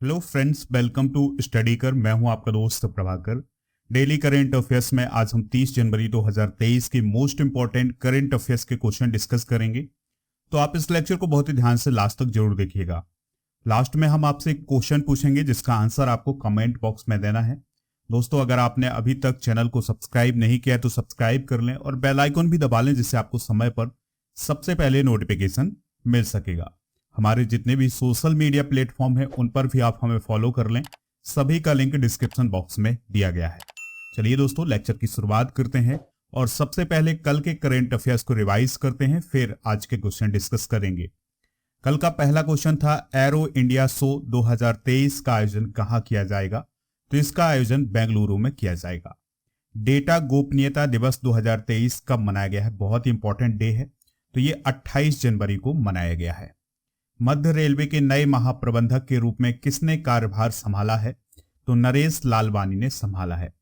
Hello friends, welcome to study कर। मैं हूं आपका दोस्त प्रभाकर। डेली करंट अफेयर्स में आज हम 30 जनवरी 2023 की मोस्ट इंपॉर्टेंट करंट अफेयर्स के क्वेश्चन डिस्कस करेंगे। तो आप इस लेक्चर को बहुत ही ध्यान से लास्ट तक जरूर देखिएगा। लास्ट में हम आपसे एक क्वेश्चन पूछेंगे जिसका आंसर आपको कमेंट बॉक्स में देना है। दोस्तों, अगर आपने अभी तक चैनल को सब्सक्राइब नहीं किया है तो सब्सक्राइब कर लें और बेल आइकन भी दबा लें, जिससे आपको समय पर सबसे पहले नोटिफिकेशन मिल सकेगा। हमारे जितने भी सोशल मीडिया प्लेटफॉर्म हैं उन पर भी आप हमें फॉलो कर लें। सभी का लिंक डिस्क्रिप्शन बॉक्स में दिया गया है। चलिए दोस्तों, लेक्चर की शुरुआत करते हैं और सबसे पहले कल के करंट अफेयर्स को रिवाइज करते हैं, फिर आज के क्वेश्चन डिस्कस करेंगे। कल का पहला क्वेश्चन था एरो इंडिया शो 2023 का आयोजन कहाँ किया जाएगा। तो इसका आयोजन बेंगलुरु में किया जाएगा। डेटा गोपनीयता दिवस 2023 कब मनाया गया है? बहुत ही इंपॉर्टेंट डे है। तो ये 28 जनवरी को मनाया गया है। मध्य रेलवे के नए महाप्रबंधक के रूप में किसने कार्यभार संभाला है? तो नरेश लालवानी ने संभाला है।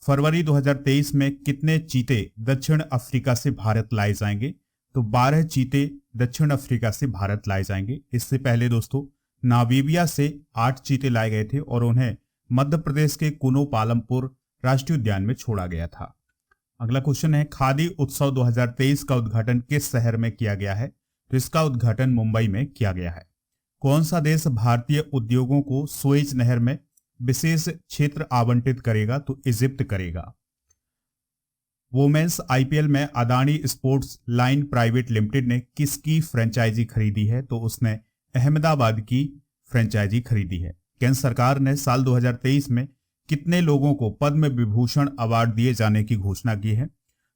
फरवरी 2023 में कितने चीते दक्षिण अफ्रीका से भारत लाए जाएंगे? तो 12 चीते दक्षिण अफ्रीका से भारत लाए जाएंगे। इससे पहले दोस्तों नामीबिया से 8 चीते लाए गए थे और उन्हें मध्य प्रदेश के कुनो पालमपुर राष्ट्रीय उद्यान में छोड़ा गया था। अगला क्वेश्चन है, खादी उत्सव 2023 का उद्घाटन किस शहर में किया गया है? तो इसका उद्घाटन मुंबई में किया गया है। कौन सा देश भारतीय उद्योगों को सुएज नहर में विशेष क्षेत्र आवंटित करेगा? तो इजिप्ट करेगा। वोमेन्स आईपीएल में Adani sports line private limited ने किसकी फ्रेंचाइजी खरीदी है? तो उसने अहमदाबाद की फ्रेंचाइजी खरीदी है। केंद्र सरकार ने साल 2023 में कितने लोगों को पद्म विभूषण अवार्ड दिए जाने की घोषणा की है?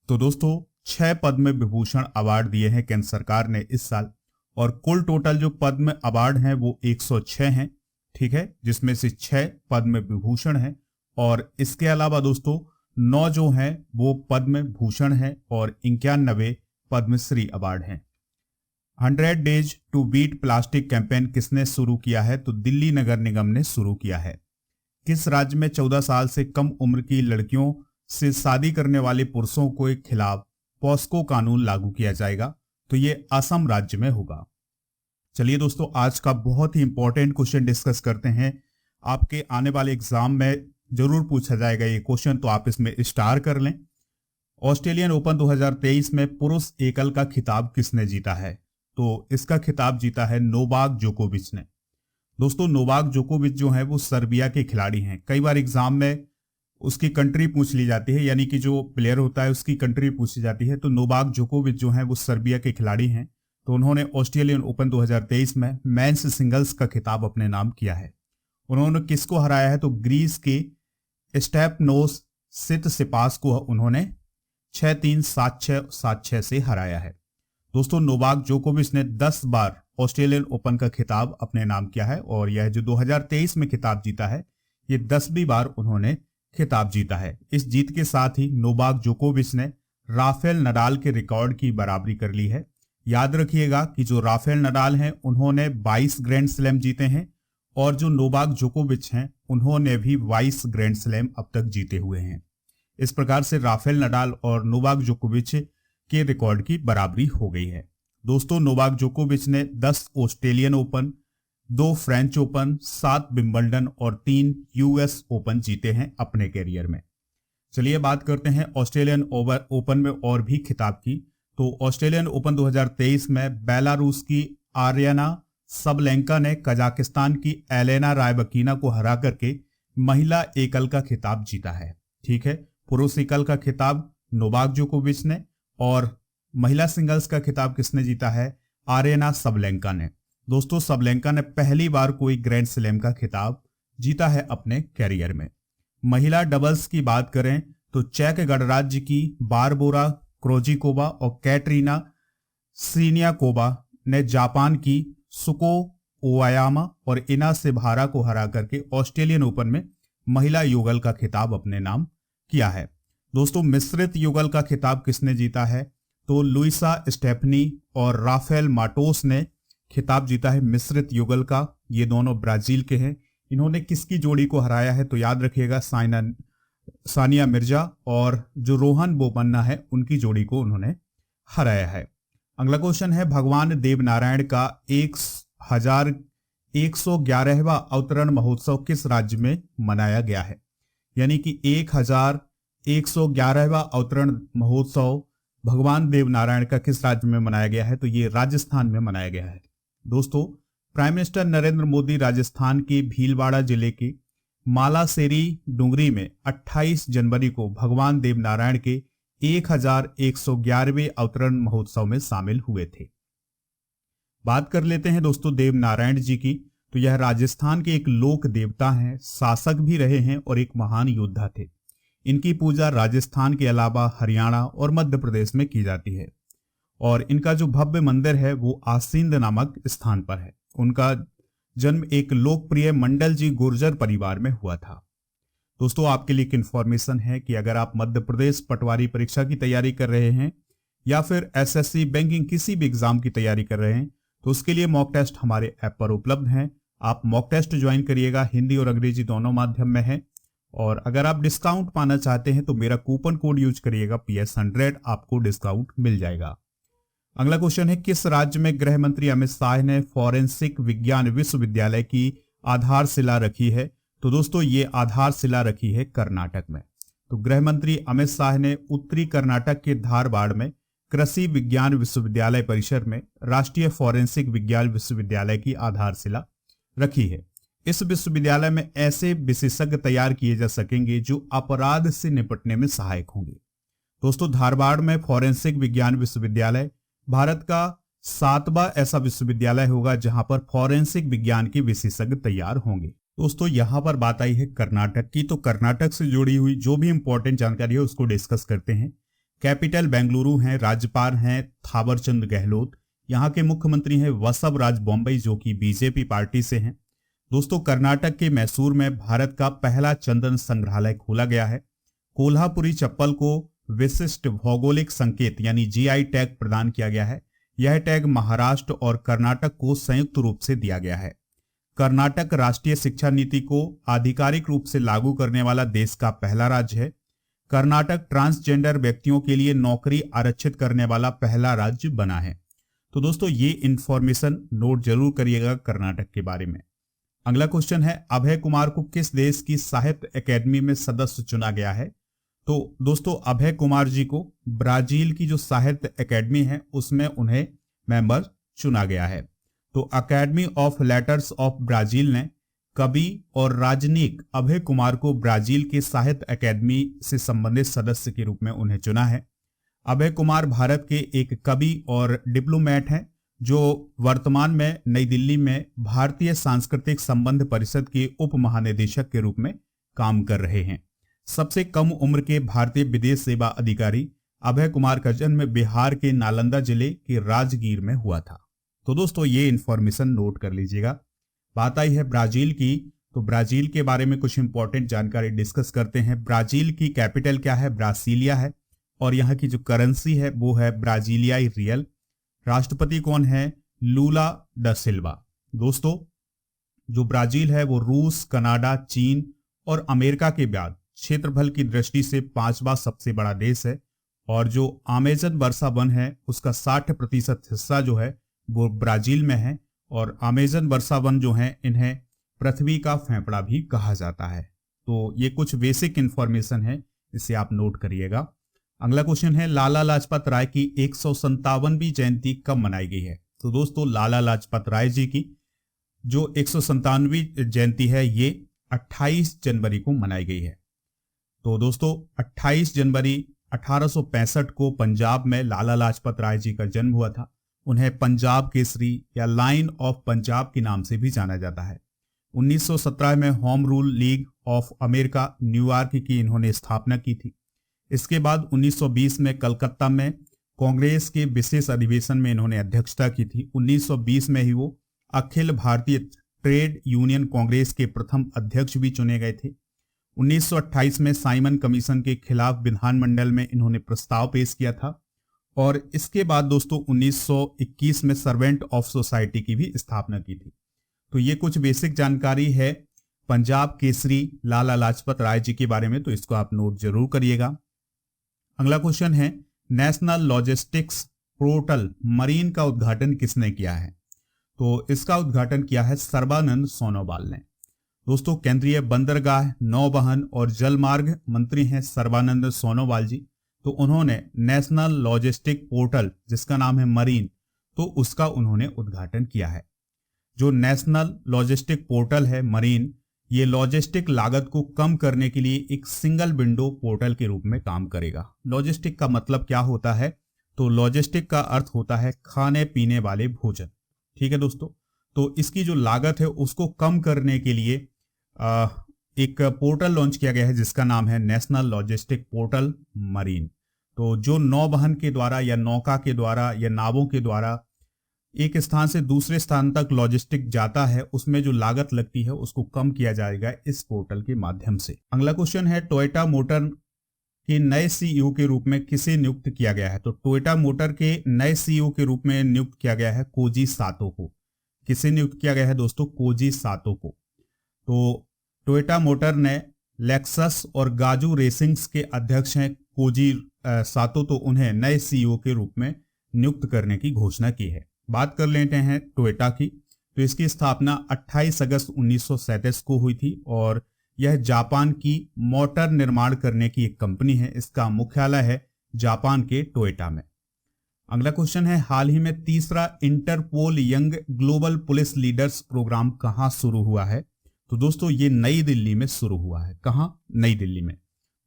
तो दोस्तों 6 पद्म विभूषण अवार्ड दिए हैं केंद्र सरकार ने इस साल, और कुल टोटल जो पद्म अवार्ड हैं वो 106 हैं। ठीक है, जिसमें से 6 पद्म विभूषण हैं और इसके अलावा दोस्तों 9 जो हैं वो पद्म भूषण हैं और 91 पद्मश्री अवार्ड हैं। 100 days to beat plastic campaign किसने शुरू किया है? तो दिल्ली नगर निगम ने शुरू किया है। किस राज्य में 14 साल से कम उम्र की लड़कियों से शादी करने वाले पुरुषों के खिलाफ पॉस्को कानून लागू किया जाएगा? तो ये असम राज्य में होगा। चलिए दोस्तों, आज का बहुत ही इंपॉर्टेंट क्वेश्चन डिस्कस करते हैं। आपके आने वाले एग्जाम में जरूर पूछा जाएगा ये क्वेश्चन, तो आप इसमें स्टार कर लें। ऑस्ट्रेलियन ओपन 2023 में पुरुष एकल का खिताब किसने जीता है? तो इसका खिताब जीता है नोवाक जोकोविच ने। दोस्तों नोवाक जोकोविच जो है वो सर्बिया के खिलाड़ी हैं। कई बार एग्जाम में उसकी कंट्री पूछ ली जाती है, यानी कि जो प्लेयर होता है उसकी कंट्री पूछी जाती है। तो नोवाक जोकोविच जो है वो सर्बिया के खिलाड़ी हैं। तो उन्होंने ऑस्ट्रेलियन ओपन 2023 में मेंस सिंगल्स का खिताब अपने नाम किया है। उन्होंने किसको हराया है? तो ग्रीस के स्टेफनोस सिटसिपास को उन्होंने 6-3, 7-6, 7-6 से हराया है। दोस्तों नोवाक जोकोविच ने 10 बार ऑस्ट्रेलियन ओपन का खिताब अपने नाम किया है और यह जो 2023 में खिताब जीता है ये 10वीं बार उन्होंने खिताब जीता है। इस जीत के साथ ही नोवाक जोकोविच ने राफेल नडाल के रिकॉर्ड की बराबरी कर ली है। याद रखिएगा कि जो राफेल नडाल हैं उन्होंने 22 ग्रैंड स्लैम जीते हैं और जो नोवाक जोकोविच हैं उन्होंने भी 22 ग्रैंड स्लैम अब तक जीते हुए हैं। इस प्रकार से राफेल नडाल और नोवाक जोकोविच के रिकॉर्ड की बराबरी हो गई है। दोस्तों नोवाक जोकोविच ने 10 Australian open, 2 French open, 7 Wimbledon और 3 यूएस ओपन जीते हैं अपने कैरियर में। चलिए बात करते हैं ऑस्ट्रेलियन ओपन में और भी खिताब की। तो ऑस्ट्रेलियन ओपन 2023 में बेलारूस की आर्याना सबलेंका ने कजाकिस्तान की एलेना रायबकीना को हरा करके महिला एकल का खिताब जीता है। ठीक है, पुरुष एकल का खिताब नोवाक जोकोविच ने और महिला सिंगल्स का खिताब किसने जीता है? आर्याना सबलेंका ने। दोस्तों सबलेंका ने पहली बार कोई ग्रैंड स्लैम का खिताब जीता है अपने कैरियर में। महिला डबल्स की बात करें तो चेक गणराज्य की बारबोरा क्रोजिकोवा और कैटरीना सीनियाकोवा ने जापान की सुको ओयामा और इना सेभारा को हरा करके ऑस्ट्रेलियन ओपन में महिला युगल का खिताब अपने नाम किया है। दोस्तों मिश्रित युगल का खिताब किसने जीता है? तो लुइसा स्टेफनी और राफेल माटोस ने खिताब जीता है मिश्रित युगल का। ये दोनों ब्राजील के हैं। इन्होंने किसकी जोड़ी को हराया है? तो याद रखिएगा सानिया मिर्जा और जो रोहन बोपन्ना है उनकी जोड़ी को उन्होंने हराया है। अगला क्वेश्चन है, भगवान देवनारायण का 1000 111वां अवतरण महोत्सव किस राज्य में मनाया गया है? यानी कि 1111वां अवतरण महोत्सव भगवान देवनारायण का किस राज्य में मनाया गया है? तो ये राजस्थान में मनाया गया है। दोस्तों, प्राइम मिनिस्टर नरेंद्र मोदी राजस्थान के भीलवाड़ा जिले के मालासेरी डुंगरी में 28 जनवरी को भगवान देवनारायण के 1111वें अवतरण महोत्सव में शामिल हुए थे। बात कर लेते हैं दोस्तों देवनारायण जी की। तो यह राजस्थान के एक लोक देवता हैं, शासक भी रहे हैं और एक महान योद्धा थे। इनकी पूजा राजस्थान के अलावा हरियाणा और मध्य प्रदेश में की जाती है और इनका जो भव्य मंदिर है वो आसींद नामक स्थान पर है। उनका जन्म एक लोकप्रिय मंडल जी गुर्जर परिवार में हुआ था। दोस्तों, आपके लिए एक इंफॉर्मेशन है कि अगर आप मध्य प्रदेश पटवारी परीक्षा की तैयारी कर रहे हैं या फिर एसएससी बैंकिंग किसी भी एग्जाम की तैयारी कर रहे हैं तो उसके लिए मॉक टेस्ट हमारे ऐप पर उपलब्ध हैं। आप मॉक टेस्ट ज्वाइन करिएगा, हिंदी और अंग्रेजी दोनों माध्यम में है। और अगर आप डिस्काउंट पाना चाहते हैं तो मेरा कूपन कोड यूज करिएगा PS100, आपको डिस्काउंट मिल जाएगा। अगला क्वेश्चन है, किस राज्य में गृह मंत्री अमित शाह ने फॉरेंसिक विज्ञान विश्वविद्यालय की आधारशिला रखी है? तो दोस्तों, ये आधारशिला रखी है कर्नाटक में। तो गृह मंत्री अमित शाह ने उत्तरी कर्नाटक के धारवाड़ में कृषि विज्ञान विश्वविद्यालय परिसर में राष्ट्रीय फॉरेंसिक विज्ञान विश्वविद्यालय की आधारशिला रखी है। इस विश्वविद्यालय में ऐसे विशेषज्ञ तैयार किए जा सकेंगे जो अपराध से निपटने में सहायक होंगे। दोस्तों, धारवाड़ में फॉरेंसिक विज्ञान विश्वविद्यालय भारत का 7वां ऐसा विश्वविद्यालय होगा जहां पर फॉरेंसिक विज्ञान के विशेषज्ञ तैयार होंगे। दोस्तों, यहां पर बात आई है कर्नाटक की। तो कर्नाटक से जुड़ी हुई जो भी इंपॉर्टेंट जानकारी है उसको डिस्कस करते हैं। कैपिटल बेंगलुरु है, राज्यपाल हैं थावरचंद गहलोत, यहाँ के मुख्यमंत्री हैं वसवराज बोम्मई जो कि बीजेपी पार्टी से हैं। दोस्तों, कर्नाटक के मैसूर में भारत का पहला चंदन संग्रहालय खोला गया है। कोल्हापुरी चप्पल को विशिष्ट भौगोलिक संकेत यानी GI टैग प्रदान किया गया है। यह टैग महाराष्ट्र और कर्नाटक को संयुक्त रूप से दिया गया है। कर्नाटक राष्ट्रीय शिक्षा नीति को आधिकारिक रूप से लागू करने वाला देश का पहला राज्य है। कर्नाटक ट्रांसजेंडर व्यक्तियों के लिए नौकरी आरक्षित करने वाला पहला राज्य बना है। तो दोस्तों, ये इंफॉर्मेशन नोट जरूर करिएगा कर्नाटक के बारे में। अगला क्वेश्चन है, अभय कुमार को किस देश की साहित्य अकेडमी में सदस्य चुना गया है? तो दोस्तों, अभय कुमार जी को ब्राजील की जो साहित्य अकेडमी है उसमें उन्हें मेंबर चुना गया है। तो academy of letters of Brazil ने कवि और राजनीक अभय कुमार को ब्राजील के साहित्य अकेडमी से संबंधित सदस्य के रूप में उन्हें चुना है। अभय कुमार भारत के एक कवि और डिप्लोमेट हैं जो वर्तमान में नई दिल्ली में भारतीय सांस्कृतिक संबंध परिषद के उप महानिदेशक के रूप में काम कर रहे हैं। सबसे कम उम्र के भारतीय विदेश सेवा अधिकारी अभय कुमार का जन्म बिहार के नालंदा जिले के राजगीर में हुआ था। तो दोस्तों, ये इंफॉर्मेशन नोट कर लीजिएगा। बात आई है ब्राजील की। तो ब्राजील के बारे में कुछ इंपॉर्टेंट जानकारी डिस्कस करते हैं। ब्राजील की कैपिटल क्या है? ब्रासीलिया है और यहाँ की जो करेंसी है वो है ब्राजीलियाई रियल। राष्ट्रपति कौन है? लूला दा सिल्वा। दोस्तों, जो ब्राजील है वो रूस, कनाडा, चीन और अमेरिका के बाद क्षेत्रफल की दृष्टि से 5वां सबसे बड़ा देश है और जो अमेजन वर्षा वन है उसका 60% हिस्सा जो है वो ब्राजील में है। और अमेजन वर्षा वन जो है इन्हें पृथ्वी का फेफड़ा भी कहा जाता है। तो ये कुछ बेसिक इंफॉर्मेशन है, इसे आप नोट करिएगा। अगला क्वेश्चन है, लाला लाजपत राय की 157वीं जयंती कब मनाई गई है? तो दोस्तों, लाला लाजपत राय जी की जो 157वीं जयंती है ये 28 जनवरी को मनाई गई है। तो दोस्तों, 28 जनवरी 1865 को पंजाब में लाला लाजपत राय जी का जन्म हुआ था। उन्हें पंजाब केसरी या लाइन ऑफ पंजाब के नाम से भी जाना जाता है। 1917 में home rule league of America New York की इन्होंने स्थापना की थी। इसके बाद 1920 में कलकत्ता में कांग्रेस के विशेष अधिवेशन में इन्होंने अध्यक्षता की थी। 1920 में ही वो अखिल भारतीय ट्रेड यूनियन कांग्रेस के प्रथम अध्यक्ष भी चुने गए थे। 1928 में साइमन कमीशन के खिलाफ विधानमंडल में इन्होंने प्रस्ताव पेश किया था और इसके बाद दोस्तों 1921 में सर्वेंट ऑफ सोसाइटी की भी स्थापना की थी। तो ये कुछ बेसिक जानकारी है पंजाब केसरी लाला लाजपत राय जी के बारे में, तो इसको आप नोट जरूर करिएगा। अगला क्वेश्चन है, नेशनल लॉजिस्टिक्स पोर्टल मरीन का उद्घाटन किसने किया है? तो इसका उद्घाटन किया है सर्बानंद सोनोवाल ने। दोस्तों, केंद्रीय बंदरगाह, नौवहन और जलमार्ग मंत्री हैं सर्बानंद सोनोवाल जी। तो उन्होंने नेशनल लॉजिस्टिक पोर्टल, जिसका नाम है मरीन, तो उसका उन्होंने उद्घाटन किया है। जो नेशनल लॉजिस्टिक पोर्टल है मरीन, ये लॉजिस्टिक लागत को कम करने के लिए एक सिंगल विंडो पोर्टल के रूप में काम करेगा। लॉजिस्टिक का मतलब क्या होता है? तो लॉजिस्टिक का अर्थ होता है खाने पीने वाले भोजन। ठीक है दोस्तों, तो इसकी जो लागत है उसको कम करने के लिए एक पोर्टल लॉन्च किया गया है जिसका नाम है नेशनल लॉजिस्टिक पोर्टल मरीन। तो जो नौवहन के द्वारा या नौका के द्वारा या नावों के द्वारा एक स्थान से दूसरे स्थान तक लॉजिस्टिक जाता है, उसमें जो लागत लगती है उसको कम किया जाएगा इस पोर्टल के माध्यम से। अगला क्वेश्चन है, टोयोटा मोटर के नए सीईओ के रूप में किसे नियुक्त किया गया है? तो टोयोटा मोटर के नए सीईओ के रूप में नियुक्त किया गया है कोजी सातो को। किसे नियुक्त किया गया है दोस्तों? कोजी सातो को। तो टोयोटा मोटर ने लेक्सस और गाजू रेसिंग्स के अध्यक्ष हैं कोजी सातो, तो उन्हें नए सीईओ के रूप में नियुक्त करने की घोषणा की है। बात कर लेते हैं टोयोटा की। तो इसकी स्थापना 28 अगस्त 1937 को हुई थी और यह जापान की मोटर निर्माण करने की एक कंपनी है। इसका मुख्यालय है जापान के टोयोटा में। अगला क्वेश्चन है, हाल ही में तीसरा Interpol young global police leaders programme कहां शुरू हुआ है? तो दोस्तों, ये नई दिल्ली में शुरू हुआ है। कहां? नई दिल्ली में।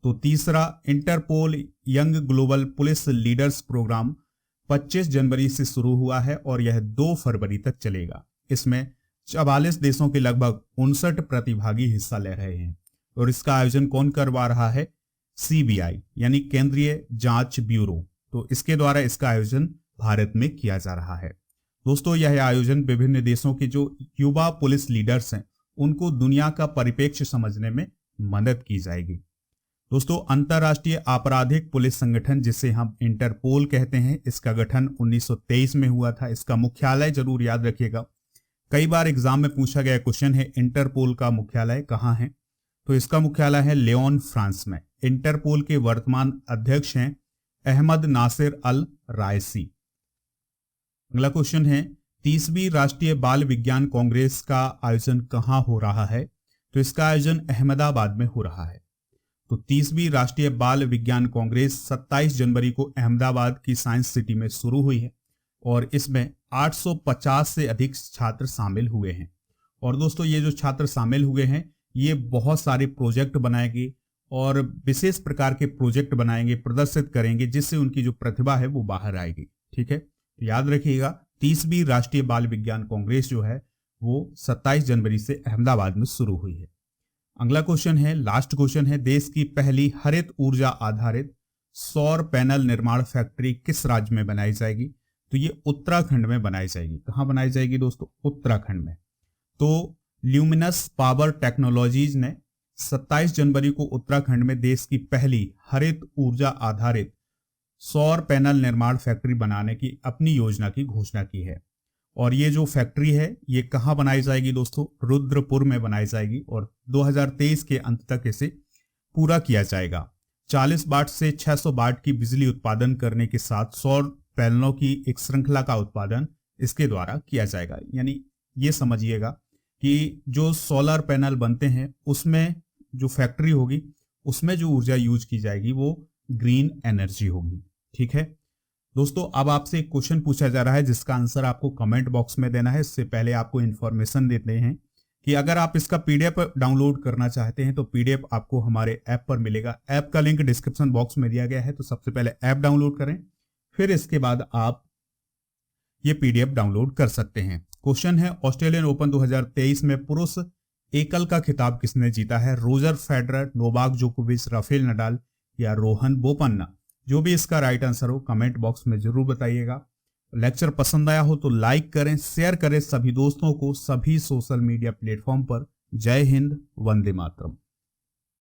तो तीसरा Interpol young global police leaders programme 25 जनवरी से शुरू हुआ है और यह 2 फरवरी तक चलेगा। इसमें 44 देशों के लगभग 59 प्रतिभागी हिस्सा ले रहे हैं और इसका आयोजन कौन करवा रहा है? सीबीआई यानी केंद्रीय जांच ब्यूरो। तो इसके द्वारा इसका आयोजन भारत में किया जा रहा है। दोस्तों, यह आयोजन विभिन्न देशों के जो युवा पुलिस लीडर्स हैं उनको दुनिया का परिप्रेक्ष्य समझने में मदद की जाएगी। दोस्तों, अंतर्राष्ट्रीय आपराधिक पुलिस संगठन, जिसे हम इंटरपोल कहते हैं, इसका गठन 1923 में हुआ था। इसका मुख्यालय जरूर याद रखिएगा। कई बार एग्जाम में पूछा गया क्वेश्चन है, इंटरपोल का मुख्यालय कहाँ है? तो इसका मुख्यालय है लियोन, फ्रांस में। इंटरपोल के वर्तमान अध्यक्ष हैं अहमद नासिर अल रायसी। अगला क्वेश्चन है, 30वीं राष्ट्रीय बाल विज्ञान कांग्रेस का आयोजन कहाँ हो रहा है? तो इसका आयोजन अहमदाबाद में हो रहा है। तो 30वीं राष्ट्रीय बाल विज्ञान कांग्रेस 27 जनवरी को अहमदाबाद की साइंस सिटी में शुरू हुई है और इसमें 850 से अधिक छात्र शामिल हुए हैं। और दोस्तों, ये जो छात्र शामिल हुए हैं ये बहुत सारे प्रोजेक्ट बनाएंगे और विशेष प्रकार के प्रोजेक्ट बनाएंगे, प्रदर्शित करेंगे, जिससे उनकी जो प्रतिभा है वो बाहर आएगी। ठीक है, तो याद रखिएगा 30वीं राष्ट्रीय बाल विज्ञान कांग्रेस जो है वो 27 जनवरी से अहमदाबाद में शुरू हुई है। अगला क्वेश्चन है, लास्ट क्वेश्चन है, देश की पहली हरित ऊर्जा आधारित सौर पैनल निर्माण फैक्ट्री किस राज्य में बनाई जाएगी? तो ये उत्तराखंड में बनाई जाएगी। कहां बनाई जाएगी दोस्तों? उत्तराखंड में। तो ल्यूमिनस पावर टेक्नोलॉजीज ने 27 जनवरी को उत्तराखंड में देश की पहली हरित ऊर्जा आधारित सौर पैनल निर्माण फैक्ट्री बनाने की अपनी योजना की घोषणा की है। और ये जो फैक्ट्री है ये कहाँ बनाई जाएगी दोस्तों? रुद्रपुर में बनाई जाएगी और 2023 के अंत तक इसे पूरा किया जाएगा। 40 वाट से 600 वाट की बिजली उत्पादन करने के साथ सौर पैनलों की एक श्रृंखला का उत्पादन इसके द्वारा किया जाएगा। यानी ये समझिएगा कि जो सोलर पैनल बनते हैं उसमें जो फैक्ट्री होगी उसमें जो ऊर्जा यूज की जाएगी वो ग्रीन एनर्जी होगी। ठीक है दोस्तों, अब आपसे एक क्वेश्चन पूछा जा रहा है जिसका आंसर आपको कमेंट बॉक्स में देना है। इससे पहले आपको इन्फॉर्मेशन देते हैं कि अगर आप इसका पीडीएफ डाउनलोड करना चाहते हैं तो पीडीएफ आपको हमारे ऐप पर मिलेगा। ऐप का लिंक डिस्क्रिप्शन बॉक्स में दिया गया है, तो सबसे पहले ऐप डाउनलोड करें, फिर इसके बाद आप ये पीडीएफ डाउनलोड कर सकते हैं। क्वेश्चन है, ऑस्ट्रेलियन ओपन 2023 में पुरुष एकल का खिताब किसने जीता है? रोजर फेडरर, नोवाक जोकोविच, राफेल नडाल या रोहन बोपन्ना? जो भी इसका राइट आंसर हो कमेंट बॉक्स में जरूर बताइएगा। लेक्चर पसंद आया हो तो लाइक करें, शेयर करें सभी दोस्तों को, सभी सोशल मीडिया प्लेटफॉर्म पर। जय हिंद, वंदे मातरम।